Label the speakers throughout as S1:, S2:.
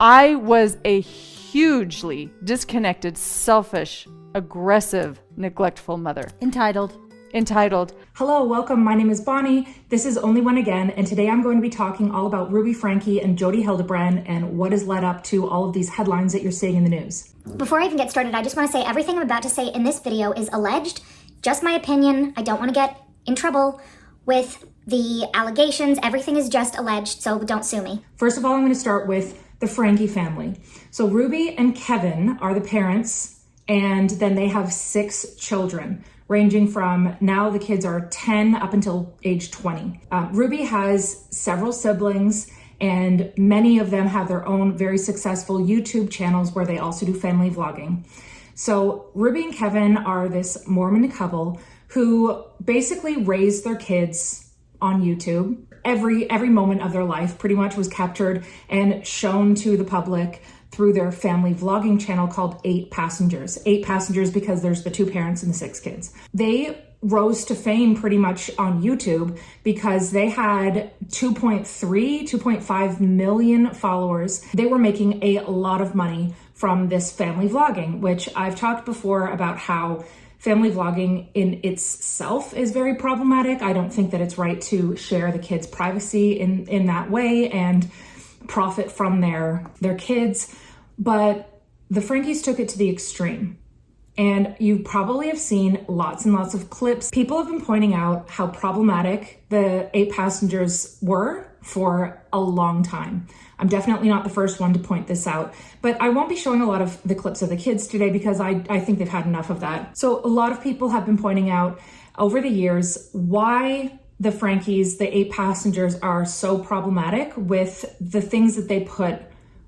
S1: I was a hugely disconnected, selfish, aggressive, neglectful mother.
S2: Entitled.
S3: Hello, welcome. My name is Bonnie. This is Only One Again, and today I'm going to be talking all about Ruby Franke and Jodi Hildebrandt and what has led up to all of these headlines that you're seeing in the news.
S4: Before I even get started, I just want to say everything I'm about to say in this video is alleged, just my opinion. I don't want to get in trouble with the allegations. Everything is just alleged, so don't sue me.
S3: First of all, I'm going to start with the Franke family. So Ruby and Kevin are the parents, and then they have 6 children, ranging from now the kids are 10 up until age 20. Ruby has several siblings, and many of them have their own very successful YouTube channels where they also do family vlogging. So Ruby and Kevin are this Mormon couple who basically raised their kids on YouTube. Every moment of their life pretty much was captured and shown to the public through their family vlogging channel called 8 Passengers. 8 Passengers because there's the 2 parents and the 6 kids. They rose to fame pretty much on YouTube because they had 2.5 million followers. They were making a lot of money from this family vlogging, which I've talked before about how family vlogging in itself is very problematic. I don't think that it's right to share the kids' privacy in that way and profit from their kids. But the Frankes took it to the extreme. And you probably have seen lots and lots of clips. People have been pointing out how problematic the 8 Passengers were for a long time. I'm definitely not the first one to point this out, but I won't be showing a lot of the clips of the kids today because I think they've had enough of that. So a lot of people have been pointing out over the years why the Frankes, the 8 Passengers, are so problematic with the things that they put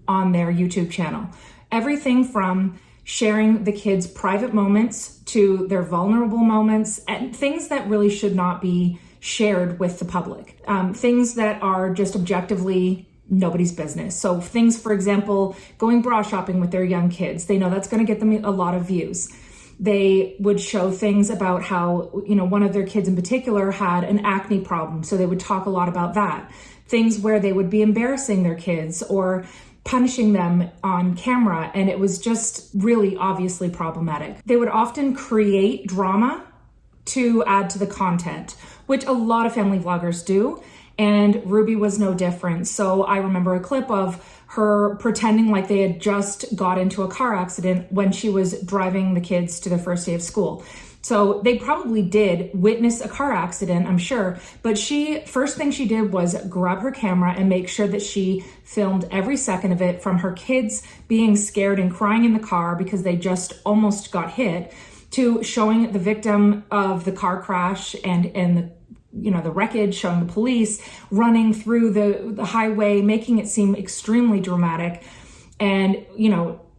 S3: on their YouTube channel. Everything from sharing the kids' private moments to their vulnerable moments and things that really should not be shared with the public. Things that are just objectively nobody's business. So things, for example, going bra shopping with their young kids. They know that's going to get them a lot of views. They would show things about how, one of their kids in particular had an acne problem. So they would talk a lot about that. Things where they would be embarrassing their kids or punishing them on camera. And it was just really obviously problematic. They would often create drama to add to the content, which a lot of family vloggers do. And Ruby was no different. So I remember a clip of her pretending like they had just got into a car accident when she was driving the kids to their first day of school. So they probably did witness a car accident, I'm sure, but first thing she did was grab her camera and make sure that she filmed every second of it, from her kids being scared and crying in the car because they just almost got hit, to showing the victim of the car crash and the wreckage, showing the police running through the highway, making it seem extremely dramatic. And,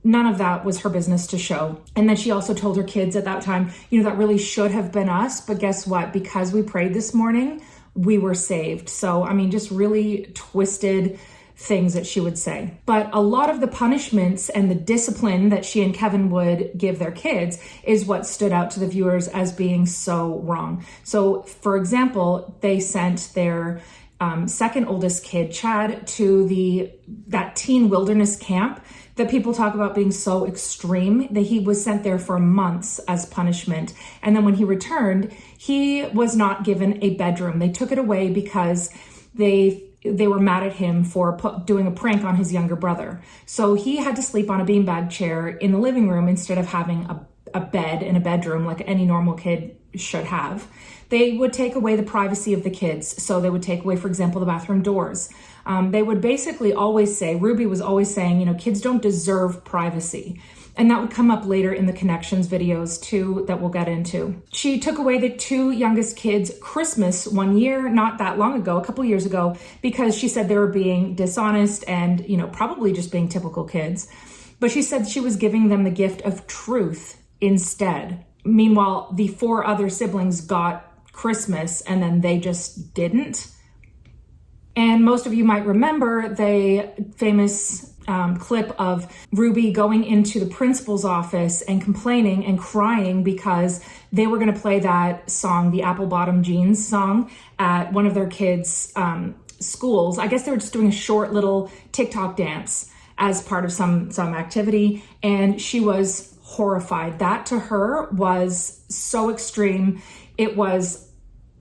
S3: none of that was her business to show. And then she also told her kids at that time, that really should have been us. But guess what? Because we prayed this morning, we were saved. So, just really twisted things that she would say. But a lot of the punishments and the discipline that she and Kevin would give their kids is what stood out to the viewers as being so wrong. So, for example, they sent their second oldest kid, Chad, to that teen wilderness camp that people talk about being so extreme, that he was sent there for months as punishment. And then when he returned, he was not given a bedroom. They took it away because they were mad at him for doing a prank on his younger brother. So he had to sleep on a beanbag chair in the living room instead of having a bed in a bedroom like any normal kid should have. They would take away the privacy of the kids. So they would take away, for example, the bathroom doors. They would basically always say, Ruby was always saying, kids don't deserve privacy. And that would come up later in the Connexions videos too, that we'll get into. She took away the 2 youngest kids' Christmas one year, not that long ago, a couple years ago, because she said they were being dishonest and, probably just being typical kids. But she said she was giving them the gift of truth instead. Meanwhile, the 4 other siblings got Christmas and then they just didn't. And most of you might remember the famous clip of Ruby going into the principal's office and complaining and crying because they were going to play that song, the Apple Bottom Jeans song, at one of their kids' schools. I guess they were just doing a short little TikTok dance. as part of some activity, and she was horrified. That to her was so extreme. It was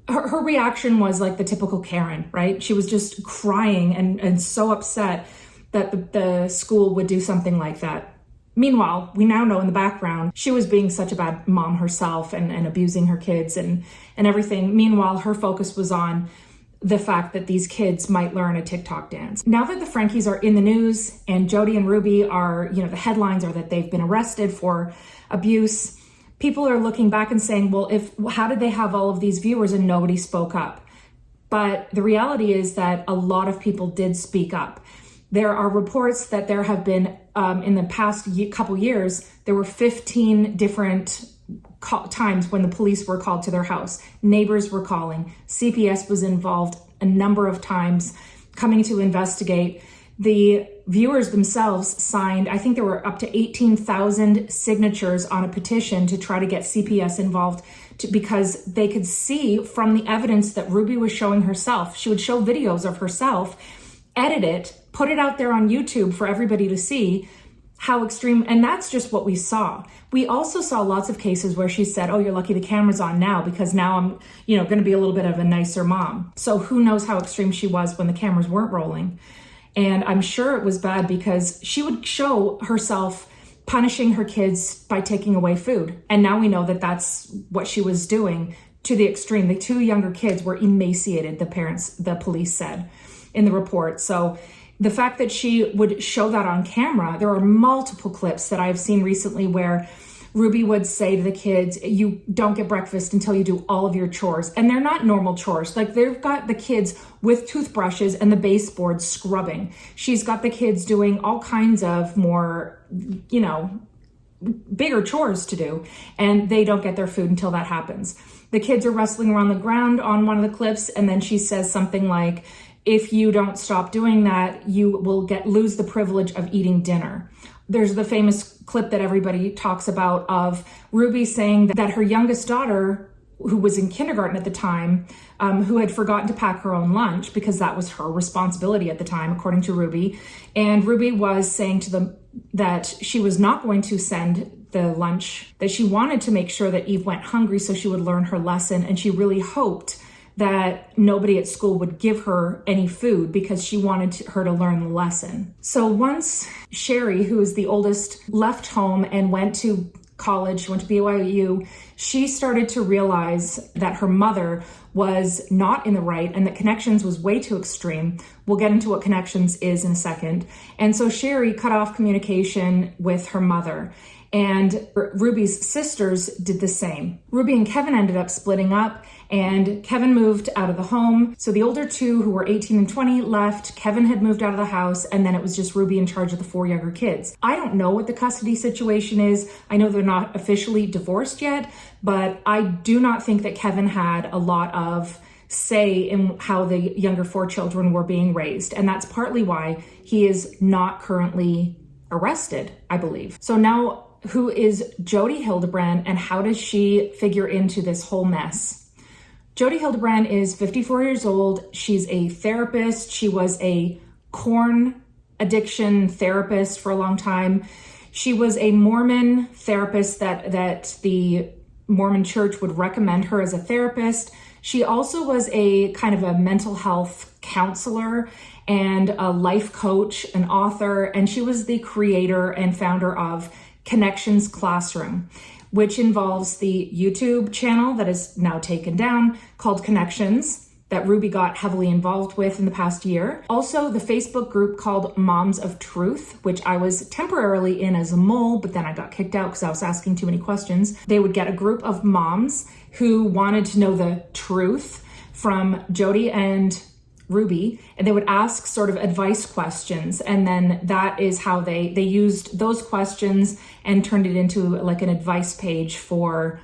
S3: her reaction was like the typical Karen, right? She was just crying and so upset that the school would do something like that. Meanwhile, we now know in the background, she was being such a bad mom herself and abusing her kids and everything. Meanwhile, her focus was on the fact that these kids might learn a TikTok dance. Now that the Frankies are in the news and Jodi and Ruby are, the headlines are that they've been arrested for abuse, people are looking back and saying, well, how did they have all of these viewers and nobody spoke up? But the reality is that a lot of people did speak up. There are reports that there have been, in the past couple years, there were 15 different times when the police were called to their house. Neighbors were calling. CPS was involved a number of times coming to investigate. The viewers themselves signed, I think there were up to 18,000 signatures on a petition to try to get CPS involved because they could see from the evidence that Ruby was showing herself. She would show videos of herself, edit it, put it out there on YouTube for everybody to see how extreme, and that's just what we saw. We also saw lots of cases where she said, oh, you're lucky the camera's on now because now I'm, going to be a little bit of a nicer mom. So who knows how extreme she was when the cameras weren't rolling. And I'm sure it was bad because she would show herself punishing her kids by taking away food. And now we know that that's what she was doing to the extreme. The two younger kids were emaciated, the police said in the report. So the fact that she would show that on camera, there are multiple clips that I've seen recently where Ruby would say to the kids, you don't get breakfast until you do all of your chores. And they're not normal chores. Like they've got the kids with toothbrushes and the baseboard scrubbing. She's got the kids doing all kinds of more, bigger chores to do. And they don't get their food until that happens. The kids are wrestling around the ground on one of the clips. And then she says something like, if you don't stop doing that, you will lose the privilege of eating dinner. There's the famous clip that everybody talks about of Ruby saying that her youngest daughter, who was in kindergarten at the time, who had forgotten to pack her own lunch because that was her responsibility at the time, according to Ruby. And Ruby was saying to them that she was not going to send the lunch, that she wanted to make sure that Eve went hungry so she would learn her lesson. And she really hoped that nobody at school would give her any food because she wanted her to learn the lesson. So once Sherry, who is the oldest, left home and went to college, went to BYU, she started to realize that her mother was not in the right and that Connexions was way too extreme. We'll get into what Connexions is in a second. And so Sherry cut off communication with her mother. And Ruby's sisters did the same. Ruby and Kevin ended up splitting up, and Kevin moved out of the home. So the older two, who were 18 and 20, left. Kevin had moved out of the house, and then it was just Ruby in charge of the 4 younger kids. I don't know what the custody situation is. I know they're not officially divorced yet, but I do not think that Kevin had a lot of say in how the younger 4 children were being raised. And that's partly why he is not currently arrested, I believe. So now, who is Jodi Hildebrandt and how does she figure into this whole mess? Jodi Hildebrandt is 54 years old. She's a therapist. She was a corn addiction therapist for a long time. She was a Mormon therapist that the Mormon church would recommend her as a therapist. She also was a kind of a mental health counselor and a life coach, an author, and she was the creator and founder of Connexions Classroom, which involves the YouTube channel that is now taken down called Connexions that Ruby got heavily involved with in the past year. Also the Facebook group called Moms of Truth, which I was temporarily in as a mole, but then I got kicked out because I was asking too many questions. They would get a group of moms who wanted to know the truth from Jodi and Ruby, and they would ask sort of advice questions, and then that is how they used those questions and turned it into like an advice page for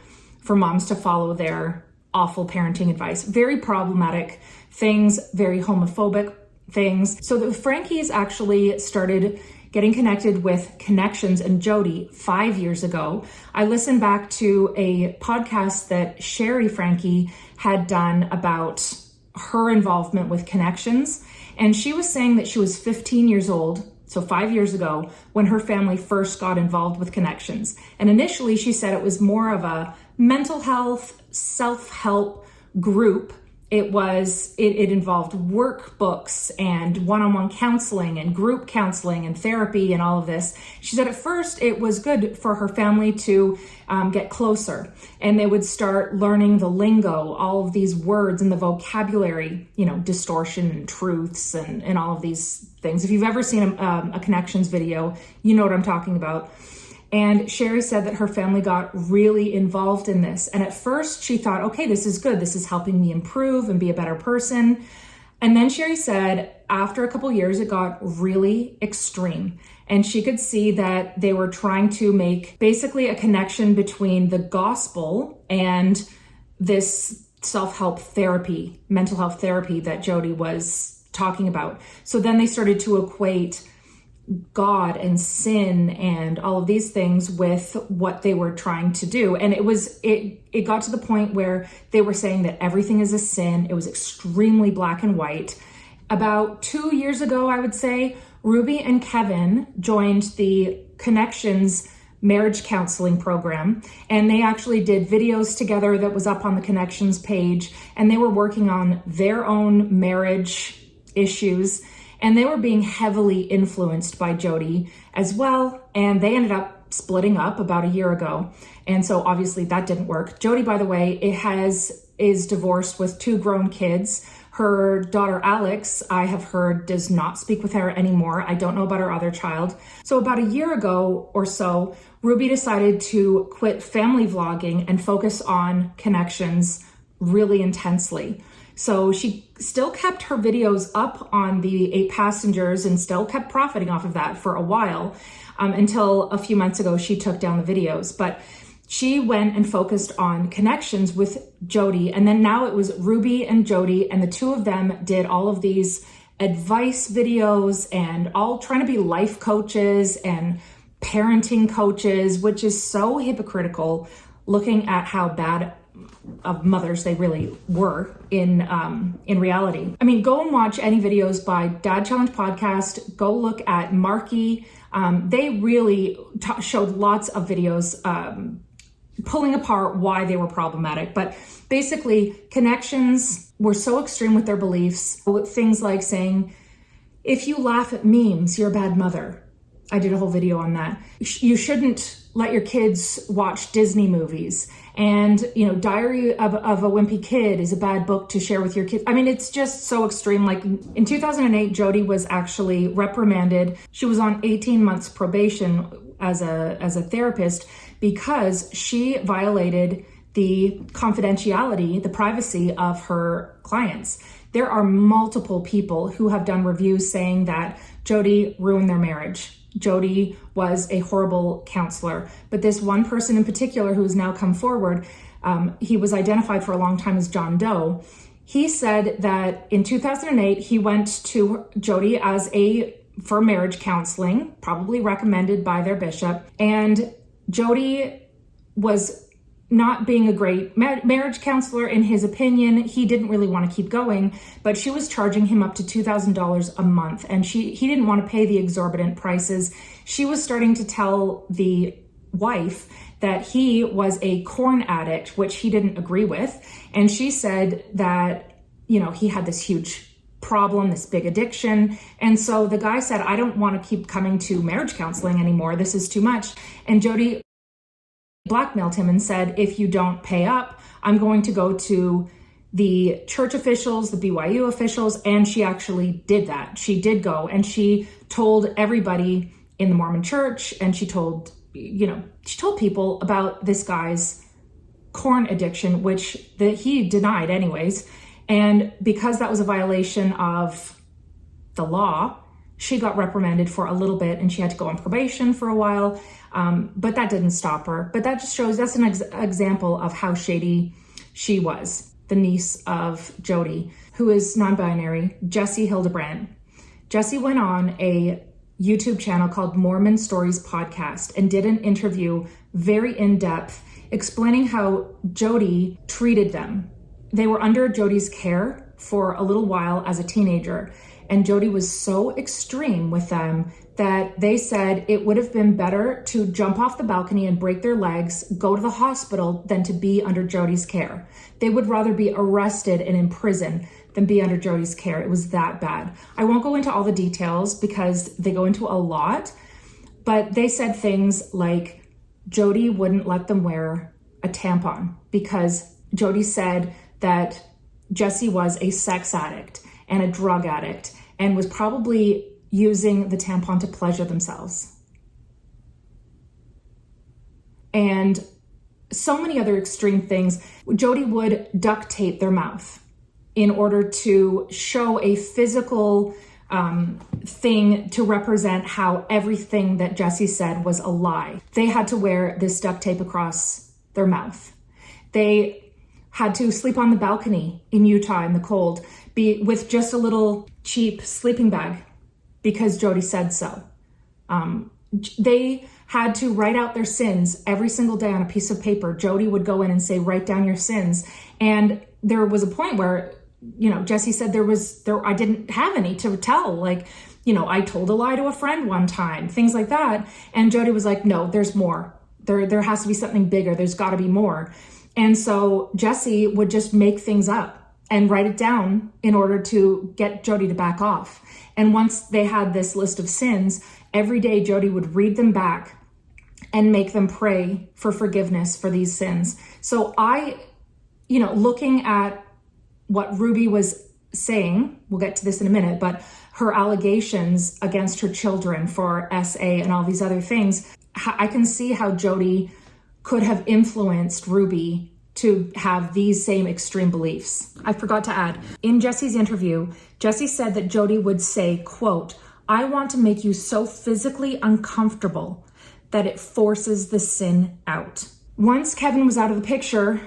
S3: moms to follow their awful parenting advice. Very problematic things, very homophobic things. So the Frankies actually started getting connected with Connexions and Jodi 5 years ago. I listened back to a podcast that Sherry Franke had done about her involvement with Connexions, and she was saying that she was 15 years old So 5 years ago, when her family first got involved with Connexions. And initially she said it was more of a mental health, self-help group. It involved workbooks and one-on-one counseling and group counseling and therapy and all of this. She said at first it was good for her family to get closer, and they would start learning the lingo, all of these words and the vocabulary, distortion and truths and all of these things. If you've ever seen a Connexions video, you know what I'm talking about. And Sherry said that her family got really involved in this. And at first she thought, okay, this is good. This is helping me improve and be a better person. And then Sherry said, after a couple years, it got really extreme. And she could see that they were trying to make basically a connection between the gospel and this self-help therapy, mental health therapy that Jodi was talking about. So then they started to equate God and sin and all of these things with what they were trying to do. And it got to the point where they were saying that everything is a sin. It was extremely black and white. About 2 years ago, I would say, Ruby and Kevin joined the Connexions marriage counseling program, and they actually did videos together that was up on the Connexions page, and they were working on their own marriage issues. And they were being heavily influenced by Jodi as well. And they ended up splitting up about a year ago. And so obviously that didn't work. Jodi, by the way, is divorced with 2 grown kids. Her daughter, Alex, I have heard does not speak with her anymore. I don't know about her other child. So about a year ago or so, Ruby decided to quit family vlogging and focus on Connexions really intensely. So she still kept her videos up on the 8 passengers and still kept profiting off of that for a while, until a few months ago she took down the videos. But she went and focused on Connexions with Jodi, and then now it was Ruby and Jodi, and the 2 of them did all of these advice videos and all trying to be life coaches and parenting coaches, which is so hypocritical looking at how bad of mothers they really were in reality. I mean, go and watch any videos by Dad Challenge Podcast. Go look at Marky. They really showed lots of videos pulling apart why they were problematic. But basically, Connexions were so extreme with their beliefs. Things like saying, if you laugh at memes, you're a bad mother. I did a whole video on that. You shouldn't let your kids watch Disney movies. And, Diary of a Wimpy Kid is a bad book to share with your kids. I mean, it's just so extreme. Like in 2008, Jodi was actually reprimanded. She was on 18 months probation as a therapist because she violated the confidentiality, the privacy of her clients. There are multiple people who have done reviews saying that Jodi ruined their marriage. Jodi was a horrible counselor. But this one person in particular who has now come forward, he was identified for a long time as John Doe. He said that in 2008, he went to Jodi for marriage counseling, probably recommended by their bishop. And Jodi was not being a great marriage counselor in his opinion. He didn't really want to keep going, but she was charging him up to $2,000 a month, and he didn't want to pay the exorbitant prices. She was starting to tell the wife that he was a corn addict, which he didn't agree with. And she said that, he had this huge problem, this big addiction. And so the guy said, I don't want to keep coming to marriage counseling anymore. This is too much. And Jodi blackmailed him and said, if you don't pay up, I'm going to go to the church officials, the BYU officials. And she actually did that. She did go, and she told everybody in the Mormon church, and she told people about this guy's corn addiction, which he denied anyways. And because that was a violation of the law, she got reprimanded for a little bit, and she had to go on probation for a while. But that didn't stop her. But that just shows, that's an example of how shady she was. The niece of Jodi, who is non-binary, Jodi Hildebrandt. Jodi went on a YouTube channel called Mormon Stories Podcast and did an interview very in-depth explaining how Jodi treated them. They were under Jodi's care for a little while as a teenager. And Jodi was so extreme with them that they said it would have been better to jump off the balcony and break their legs, go to the hospital, than to be under Jodi's care. They would rather be arrested and in prison than be under Jodi's care. It was that bad. I won't go into all the details because they go into a lot, but they said things like Jodi wouldn't let them wear a tampon because Jodi said that Jesse was a sex addict and a drug addict and was probably using the tampon to pleasure themselves. And so many other extreme things. Jodi would duct tape their mouth in order to show a physical thing to represent how everything that Jesse said was a lie. They had to wear this duct tape across their mouth. They had to sleep on the balcony in Utah in the cold, with just a little cheap sleeping bag because Jodi said so. They had to write out their sins every single day on a piece of paper. Jodi would go in and say, write down your sins. And there was a point where, Jesse said I didn't have any to tell. Like, I told a lie to a friend one time, things like that. And Jodi was like, no, there's more. There has to be something bigger. There's got to be more. And so Jesse would just make things up and write it down in order to get Jodi to back off. And once they had this list of sins, every day Jodi would read them back and make them pray for forgiveness for these sins. So looking at what Ruby was saying, we'll get to this in a minute, but her allegations against her children for SA and all these other things, I can see how Jodi could have influenced Ruby to have these same extreme beliefs. I forgot to add, in Jesse's interview, Jesse said that Jodi would say, quote, I want to make you so physically uncomfortable that it forces the sin out. Once Kevin was out of the picture,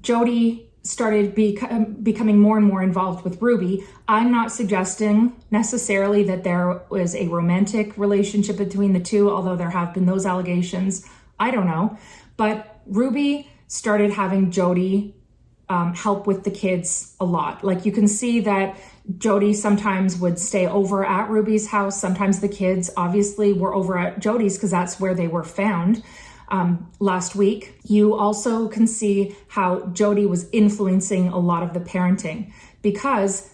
S3: Jodi started becoming more and more involved with Ruby. I'm not suggesting necessarily that there was a romantic relationship between the two, although there have been those allegations. I don't know. But Ruby started having Jodi help with the kids a lot. Like, you can see that Jodi sometimes would stay over at Ruby's house. Sometimes the kids obviously were over at Jodi's because that's where they were found last week. You also can see how Jodi was influencing a lot of the parenting because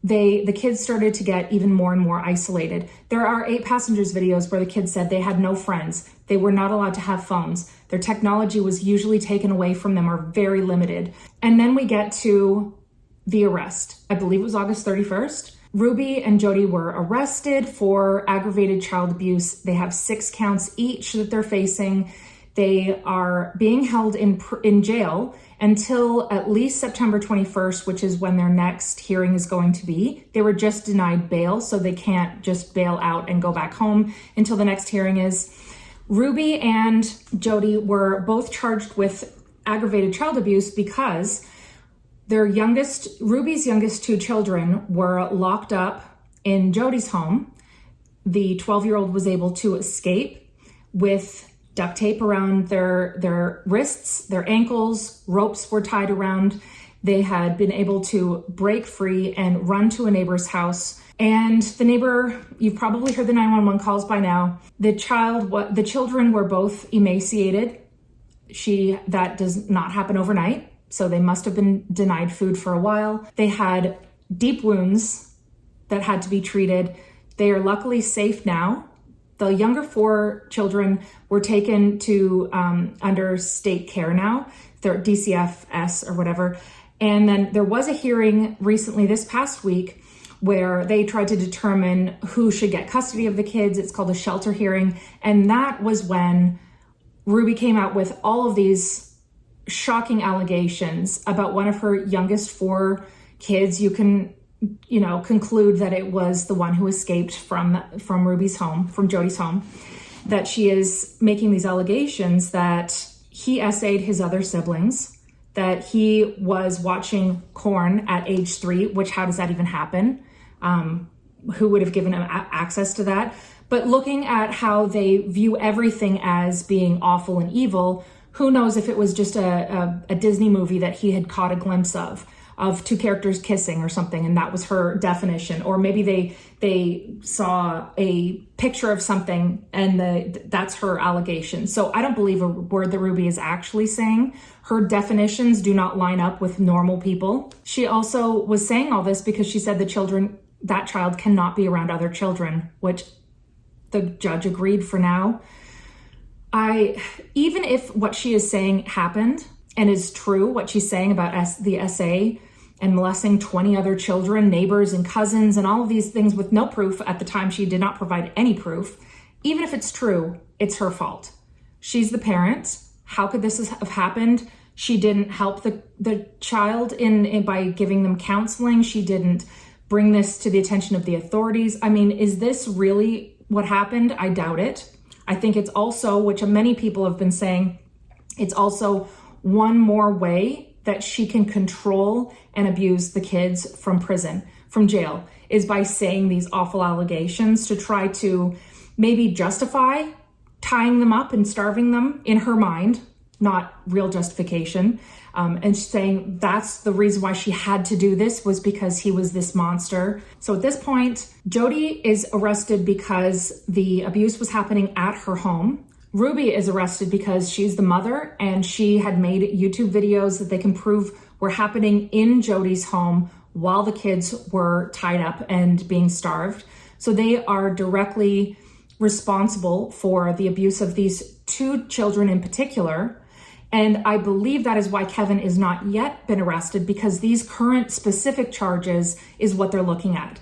S3: the kids started to get even more and more isolated. There are 8 Passengers videos where the kids said they had no friends. They were not allowed to have phones. Their technology was usually taken away from them or very limited. And then we get to the arrest. I believe it was August 31st. Ruby and Jodi were arrested for aggravated child abuse. They have 6 counts each that they're facing. They are being held in jail until at least September 21st, which is when their next hearing is going to be. They were just denied bail, so they can't just bail out and go back home until the next hearing is. Ruby and Jodi were both charged with aggravated child abuse because Ruby's youngest 2 children were locked up in Jodi's home. The 12-year-old was able to escape with duct tape around their wrists, their ankles, ropes were tied around. They had been able to break free and run to a neighbor's house. And the neighbor, you've probably heard the 911 calls by now. The children were both emaciated. That does not happen overnight. So they must have been denied food for a while. They had deep wounds that had to be treated. They are luckily safe now. The younger 4 children were taken to under state care now. They're DCFS or whatever. And then there was a hearing recently this past week where they tried to determine who should get custody of the kids. It's called a shelter hearing. And that was when Ruby came out with all of these shocking allegations about one of her youngest 4 kids. You can conclude that it was the one who escaped from Ruby's home, from Jodi's home, that she is making these allegations that he SA'd his other siblings, that he was watching porn at age 3, which how does that even happen? Who would have given him access to that? But looking at how they view everything as being awful and evil, who knows if it was just a Disney movie that he had caught a glimpse of. of two characters kissing or something, and that was her definition. Or maybe they saw a picture of something and that's her allegation. So I don't believe a word that Ruby is actually saying. Her definitions do not line up with normal people. She also was saying all this because she said that child cannot be around other children, which the judge agreed for now. Even if what she is saying happened and is true, what she's saying about the SA and molesting 20 other children, neighbors and cousins and all of these things with no proof, at the time she did not provide any proof. Even if it's true, it's her fault. She's the parent. How could this have happened? She didn't help the child by giving them counseling. She didn't bring this to the attention of the authorities. I mean, is this really what happened? I doubt it. I think it's also, which many people have been saying, it's also one more way that she can control and abuse the kids from prison, from jail, is by saying these awful allegations to try to maybe justify tying them up and starving them in her mind, not real justification. And saying that's the reason why she had to do this was because he was this monster. So at this point, Jodi is arrested because the abuse was happening at her home. Ruby is arrested because she's the mother and she had made YouTube videos that they can prove were happening in Jodi's home while the kids were tied up and being starved. So they are directly responsible for the abuse of these two children in particular. And I believe that is why Kevin is not yet been arrested, because these current specific charges is what they're looking at.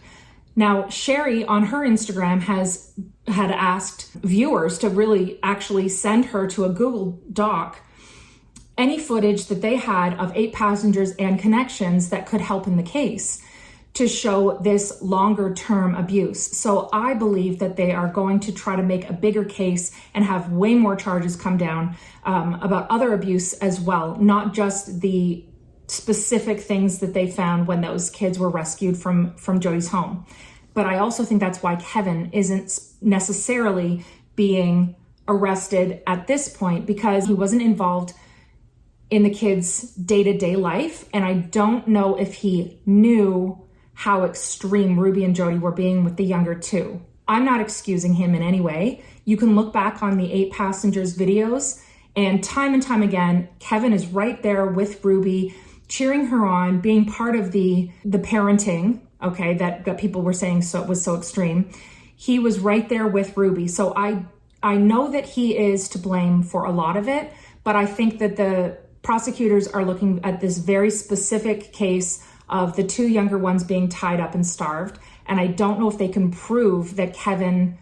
S3: Now, Sherry on her Instagram had asked viewers to really actually send her to a Google Doc any footage that they had of 8 passengers and Connexions that could help in the case to show this longer term abuse. So I believe that they are going to try to make a bigger case and have way more charges come down about other abuse as well, not just the specific things that they found when those kids were rescued from Jodi's home. But I also think that's why Kevin isn't necessarily being arrested at this point, because he wasn't involved in the kids' day-to-day life. And I don't know if he knew how extreme Ruby and Jodi were being with the younger two. I'm not excusing him in any way. You can look back on the 8 passengers videos, and time again, Kevin is right there with Ruby, cheering her on, being part of the parenting, okay, that people were saying was so extreme. He was right there with Ruby. So I know that he is to blame for a lot of it, but I think that the prosecutors are looking at this very specific case of the 2 younger ones being tied up and starved. And I don't know if they can prove that Kevin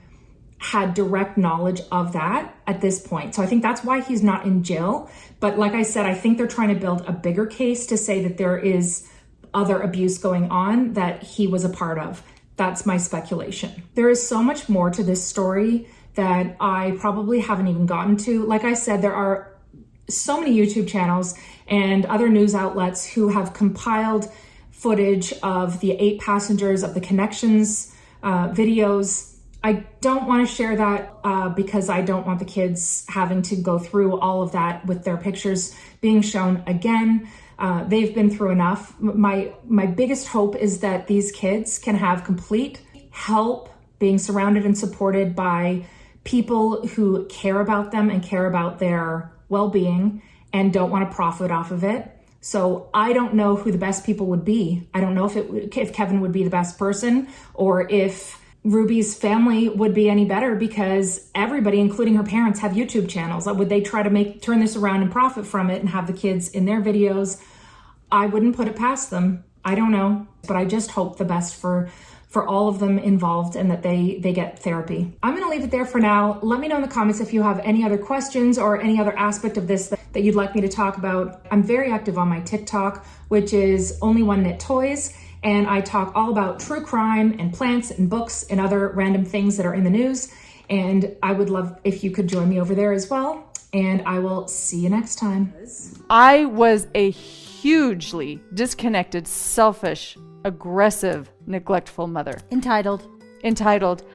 S3: had direct knowledge of that at this point. So I think that's why he's not in jail. But like I said, I think they're trying to build a bigger case to say that there is other abuse going on that he was a part of. That's my speculation. There is so much more to this story that I probably haven't even gotten to. Like I said, there are so many YouTube channels and other news outlets who have compiled footage of the 8 passengers, of the Connexions videos. I don't want to share that because I don't want the kids having to go through all of that with their pictures being shown again. They've been through enough. My biggest hope is that these kids can have complete help, being surrounded and supported by people who care about them and care about their well-being and don't want to profit off of it. So I don't know who the best people would be. I don't know if Kevin would be the best person, or if Ruby's family would be any better, because everybody, including her parents, have YouTube channels. Would they try to turn this around and profit from it and have the kids in their videos? I wouldn't put it past them. I don't know, but I just hope the best for all of them involved and that they get therapy. I'm going to leave it there for now. Let me know in the comments if you have any other questions or any other aspect of this that you'd like me to talk about. I'm very active on my TikTok, which is Only One Knit Toys, and I talk all about true crime and plants and books and other random things that are in the news. And I would love if you could join me over there as well. And I will see you next time.
S1: I was a hugely disconnected, selfish, aggressive, neglectful mother.
S2: Entitled.